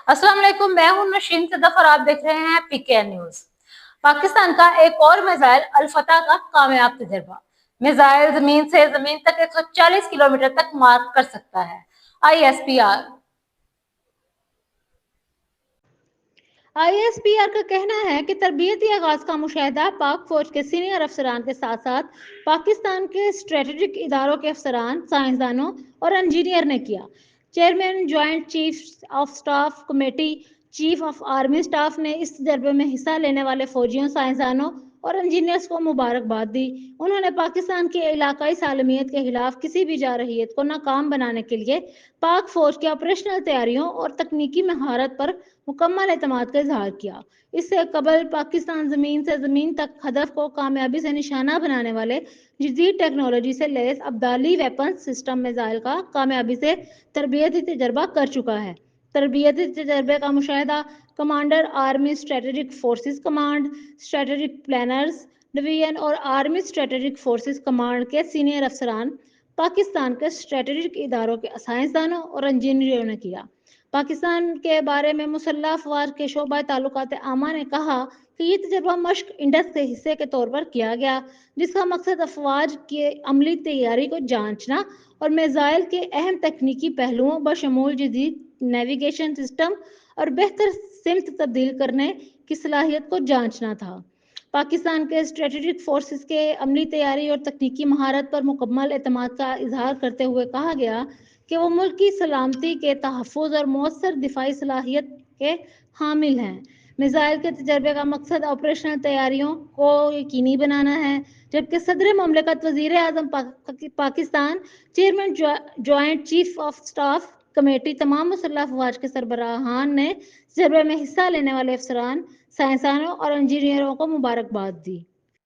अस्सलाम वालेकुम, मैं हूं नशीन सदफ और आप देख रहे हैं पीके न्यूज। पाकिस्तान का एक और मिसाइल अल-फतह का कामयाब तजर्बा। मिसाइल जमीन से जमीन तक 140 किलोमीटर तक मार कर सकता है। ISPR का कहना है कि तरबियती आगाज का मुशाहिदा पाक फौज के सीनियर अफसरान के साथ साथ पाकिस्तान के स्ट्रेटेजिक इदारों के अफसरान, साइंसदानों और इंजीनियर ने किया। Chairman joint chief of staff committee, chief of army staff ने इस तजर्बे में हिस्सा लेने वाले फौजियों, साइंसदानों और इंजीनियर्स को मुबारकबाद दी। उन्होंने पाकिस्तान की इलाकाई सालमियत के खिलाफ किसी भी जारहियत को नाकाम बनाने के लिए पाक फौज की ऑपरेशनल तैयारियों और तकनीकी महारत पर मुकम्मल एतमाद का इजहार किया। इससे कबल पाकिस्तान ज़मीन से ज़मीन तक हदफ को कामयाबी से निशाना बनाने वाले जदीद टेक्नोलॉजी से lace Abdali weapon system missile का कामयाबी से तरबियती तजर्बा कर चुका है। तरबियती तजर्बे का मुशाहिदा commander army strategic forces command, strategic planners division और आर्मी स्ट्रेटेजिक फोर्सेस कमांड के सीनियर अफसरान, पाकिस्तान के स्ट्रेटेजिक इदारों के साइंसदानों और इंजीनियरों ने किया। पाकिस्तान के बारे में मुसल्लह अफवाज के शोबा ताल्लुकात आमा ने कहा कि ये तजर्बा मश्क इंडस के हिस्से के तौर पर किया गया, जिसका मकसद अफवाज की अमली तैयारी को जांचना और मिसाइल के अहम तकनीकी पहलुओं बशमूल जदीद नेविगेशन सिस्टम और बेहतर सिमत तब्दील करने की सलाहियत को जांचना था। पाकिस्तान के स्ट्रेटेजिक फोर्सेस के अमली तैयारी और तकनीकी महारत पर मुकम्मल एतमाद का इजहार करते हुए कहा गया कि वो मुल्क की सलामती के तहफ़्फ़ुज़ और मौसर दिफाई सलाहियत के हामिल हैं। मिसाइल के तजर्बे का मकसद ऑपरेशनल तैयारियों को यकीनी बनाना है, जबकि सदर ममलिकत वज़ीर आज़म Pakistan, chairman joint chief of staff committee, तमाम मुसल्लह अफवाज के सरबराहान ने तजर्बे में हिस्सा लेने वाले अफसरान, साइंसदानों और इंजीनियरों को मुबारकबाद दी।